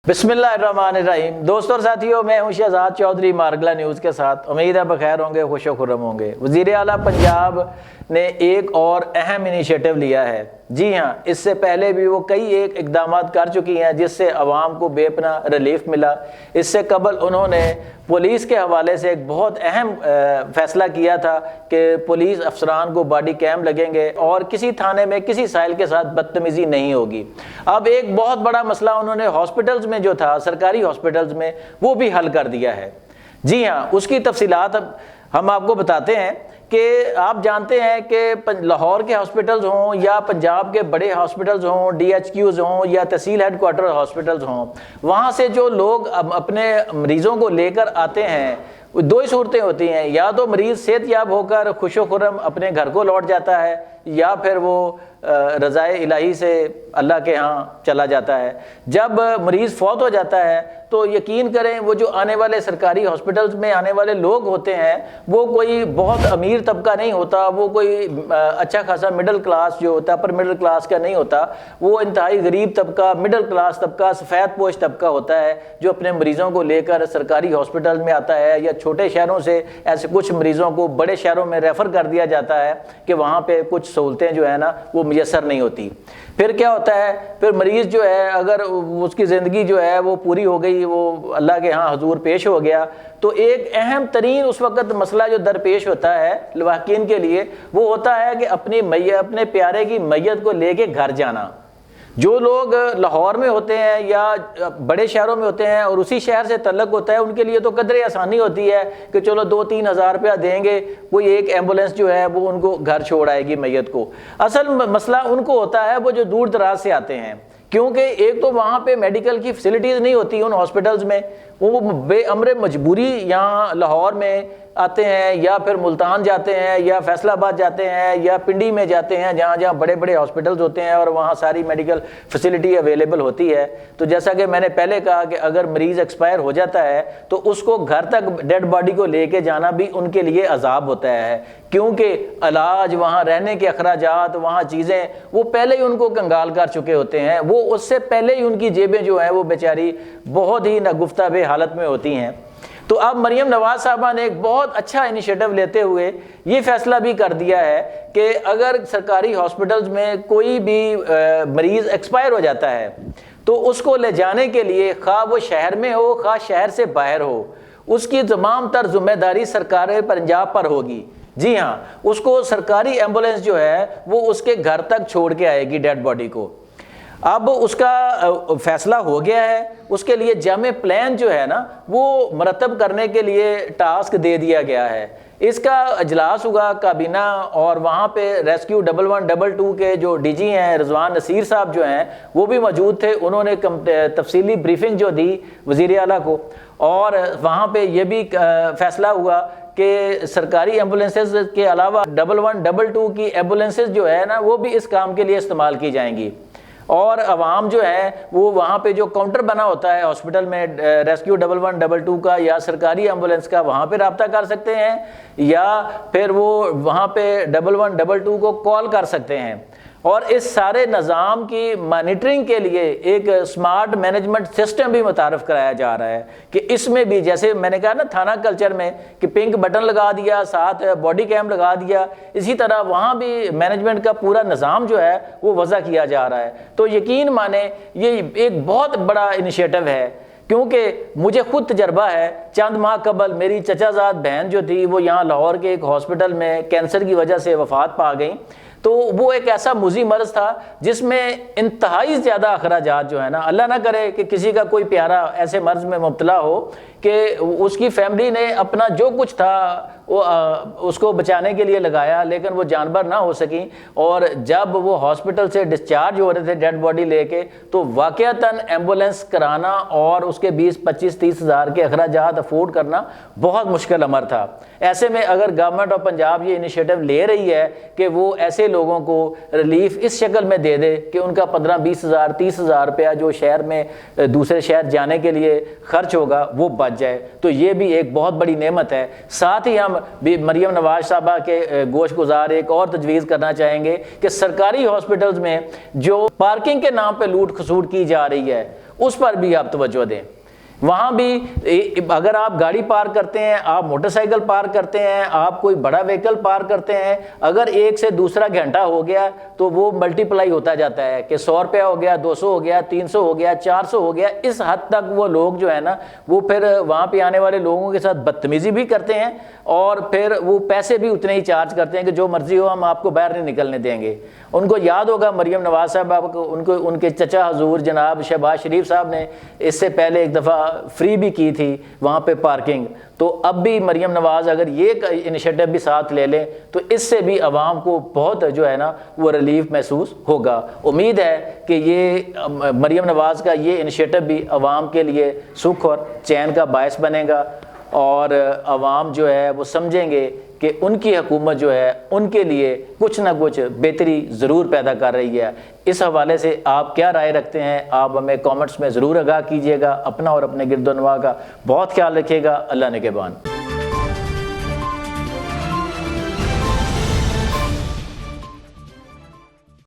बिस्मिल्लाहिर्रहमानिर्रहीम। दोस्तों और साथियों, मैं हूं शहजाद चौधरी मारगला न्यूज़ के साथ। उम्मीद है बखैर होंगे, खुश खुर्रम होंगे। वज़ीर आला पंजाब ने एक और अहम इनिशिएटिव लिया है। जी हाँ, इससे पहले भी वो कई एक इकदाम कर चुकी हैं जिससे अवाम को बेपना रिलीफ मिला। इससे कबल उन्होंने पुलिस के हवाले से एक बहुत अहम फैसला किया था कि पुलिस अफसरान को बॉडी कैम लगेंगे और किसी थाने में किसी साइल के साथ बदतमीज़ी नहीं होगी। अब एक बहुत बड़ा मसला उन्होंने हॉस्पिटल्स में जो था, सरकारी हॉस्पिटल्स में, वो भी हल कर दिया है। जी हाँ, उसकी तफसीलात अब हम आपको बताते हैं कि आप जानते हैं कि लाहौर के हॉस्पिटल्स हों या पंजाब के बड़े हॉस्पिटल्स हों, DHQs हों या तहसील हेडक्वार्टर हॉस्पिटल्स हों, वहाँ से जो लोग अपने मरीज़ों को लेकर आते हैं, दो ही सूरतें होती हैं। या तो मरीज़ सेहतयाब होकर खुशो खुर्रम अपने घर को लौट जाता है, या फिर वो रज़ाए इलाही से अल्लाह के यहाँ चला जाता है। जब मरीज़ फौत हो जाता है तो यकीन करें, वो जो आने वाले सरकारी हॉस्पिटल्स में आने वाले लोग होते हैं, वो कोई बहुत अमीर तबका नहीं होता, वो कोई अच्छा खासा मिडिल क्लास जो होता है, अपर मिडिल क्लास का नहीं होता। वो इंतहाई गरीब तबका, मिडिल क्लास तबका, सफ़ेद पोश तबका होता है जो अपने मरीज़ों को लेकर सरकारी हॉस्पिटल में आता है। या छोटे शहरों से ऐसे कुछ मरीज़ों को बड़े शहरों में रेफ़र कर दिया जाता है कि वहाँ पर कुछ सहूलतें जो है ना वो मुयसर नहीं होती। फिर क्या होता है, फिर मरीज़ जो है, अगर उसकी ज़िंदगी जो है वो पूरी हो गई, वो अल्लाह के यहाँ हजूर पेश हो गया, तो एक अहम तरीन उस वक़्त मसला जो दरपेश होता है लवाकिन के लिए, वो होता है कि अपने प्यारे की मैयत को लेके घर जाना। जो लोग लाहौर में होते हैं या बड़े शहरों में होते हैं और उसी शहर से तल्लक होता है, उनके लिए तो कदरे आसानी होती है कि चलो 2-3 हज़ार रुपया देंगे, कोई एक एम्बुलेंस जो है वो उनको घर छोड़ आएगी मैयत को। असल मसला उनको होता है वो जो दूर दराज से आते हैं, क्योंकि एक तो वहाँ पे मेडिकल की फैसिलिटीज़ नहीं होती उन हॉस्पिटल्स में। वो बेअमरे मजबूरी यहाँ लाहौर में आते हैं, या फिर मुल्तान जाते हैं, या फैसलाबाद जाते हैं, या पिंडी में जाते हैं, जहाँ जहाँ बड़े बड़े हॉस्पिटल्स होते हैं और वहाँ सारी मेडिकल फैसिलिटी अवेलेबल होती है। तो जैसा कि मैंने पहले कहा कि अगर मरीज़ एक्सपायर हो जाता है तो उसको घर तक डेड बॉडी को लेके जाना भी उनके लिए अजाब होता है, क्योंकि इलाज, वहाँ रहने के अखराजात, वहाँ चीज़ें वो पहले ही उनको कंगाल कर चुके होते हैं। वो उससे पहले ही उनकी जेबें जो हैं वो बेचारी बहुत ही नागुफ्ता हालत में होती हैं। तो अब मरियम नवाज साहबा ने एक बहुत अच्छा इनिशिएटिव लेते हुए ये फैसला भी कर दिया है कि अगर सरकारी हॉस्पिटल्स में कोई भी मरीज़ एक्सपायर हो जाता है तो उसको ले जाने के लिए, खा वो शहर में हो खा शहर से बाहर हो, उसकी तमाम तर जिम्मेदारी सरकार पंजाब पर होगी। जी हाँ, उसको सरकारी एम्बुलेंस जो है वो उसके घर तक छोड़ के आएगी डेड बॉडी को। अब उसका फैसला हो गया है, उसके लिए जामे प्लान जो है ना वो मरतब करने के लिए टास्क दे दिया गया है। इसका अजलास हुआ काबीना, और वहाँ पे रेस्क्यू 1112 के जो DG हैं रिजवान नसीर साहब जो हैं वो भी मौजूद थे। उन्होंने तफसीली ब्रीफिंग जो दी वज़ीर आला को, और वहाँ पे ये भी फैसला हुआ कि सरकारी एम्बुलेंसेस के अलावा 1112 की एम्बुलेंसेस जो है ना वो भी इस काम के लिए इस्तेमाल की जाएंगी। और अवाम जो है वो वहाँ पे जो काउंटर बना होता है हॉस्पिटल में रेस्क्यू 1112 का या सरकारी एम्बुलेंस का, वहाँ पे रब्ता कर सकते हैं, या फिर वो वहाँ पे 1112 को कॉल कर सकते हैं। और इस सारे निज़ाम की मॉनिटरिंग के लिए एक स्मार्ट मैनेजमेंट सिस्टम भी मुतारफ़ कराया जा रहा है कि इसमें भी, जैसे मैंने कहा ना थाना कल्चर में कि पिंक बटन लगा दिया, साथ बॉडी कैम लगा दिया, इसी तरह वहाँ भी मैनेजमेंट का पूरा निज़ाम जो है वो वज़ा किया जा रहा है। तो यकीन माने ये एक बहुत बड़ा इनिशिएटिव है, क्योंकि मुझे खुद तजर्बा है। चंद माह कबल मेरी चचाजाद बहन जो थी वो यहाँ लाहौर के एक हॉस्पिटल में कैंसर की वजह से वफ़ात पा गई। तो वो एक ऐसा मुज़ी मर्ज़ था जिसमें इंतहाई ज़्यादा अखराजात जो है ना, अल्लाह ना करे कि किसी का कोई प्यारा ऐसे मर्ज़ में मुब्तला हो कि उसकी फैमिली ने अपना जो कुछ था वो उसको बचाने के लिए लगाया, लेकिन वो जानवर ना हो सकी। और जब वो हॉस्पिटल से डिस्चार्ज हो रहे थे डेड बॉडी लेके, तो वाक़यातन एम्बुलेंस कराना और उसके 20-25-30 हज़ार के अखराजात अफोर्ड करना बहुत मुश्किल अमर था। ऐसे में अगर गवर्नमेंट ऑफ पंजाब ये इनिशिएटिव ले रही है कि वो ऐसे लोगों को रिलीफ इस शक्ल में दे दे कि उनका 15-20 हज़ार 30 हज़ार रुपया जो शहर में दूसरे शहर जाने के लिए खर्च होगा वो बच जाए, तो ये भी एक बहुत बड़ी नेमत है। साथ ही हम भी मरियम नवाज साहबा के गोश गुजार एक और तजवीज़ करना चाहेंगे कि सरकारी हॉस्पिटल्स में जो पार्किंग के नाम पे लूट खसूट की जा रही है उस पर भी आप तवज्जो दें। वहाँ भी अगर आप गाड़ी पार करते हैं, आप मोटरसाइकिल पार करते हैं, आप कोई बड़ा व्हीकल पार करते हैं, अगर एक से दूसरा घंटा हो गया तो वो मल्टीप्लाई होता जाता है कि 100 रुपया हो गया, 200 हो गया, 300 हो गया, 400 हो गया। इस हद तक वो लोग जो है ना वो फिर वहाँ पे आने वाले लोगों के साथ बदतमीज़ी भी करते हैं और फिर वो पैसे भी उतने ही चार्ज करते हैं कि जो मर्जी हो हम आपको बाहर नहीं निकलने देंगे। उनको याद होगा मरियम नवाज साहब को, उनके चचा हजूर जनाब शहबाज शरीफ साहब ने इससे पहले एक दफ़ा फ्री भी की थी वहाँ पे पार्किंग। तो अब भी मरियम नवाज अगर ये इनिशिएटिव भी साथ ले लें तो इससे भी आवाम को बहुत जो है ना वो रिलीफ महसूस होगा। उम्मीद है कि ये मरियम नवाज का ये इनिशिएटिव भी आवाम के लिए सुख और चैन का बायस बनेगा और आवाम जो है वो समझेंगे कि उनकी हुकूमत जो है उनके लिए कुछ ना कुछ बेहतरी ज़रूर पैदा कर रही है। इस हवाले से आप क्या राय रखते हैं, आप हमें कमेंट्स में ज़रूर आगाह कीजिएगा। अपना और अपने गिरदोनवा का बहुत ख्याल रखिएगा। अल्लाह निगहबान।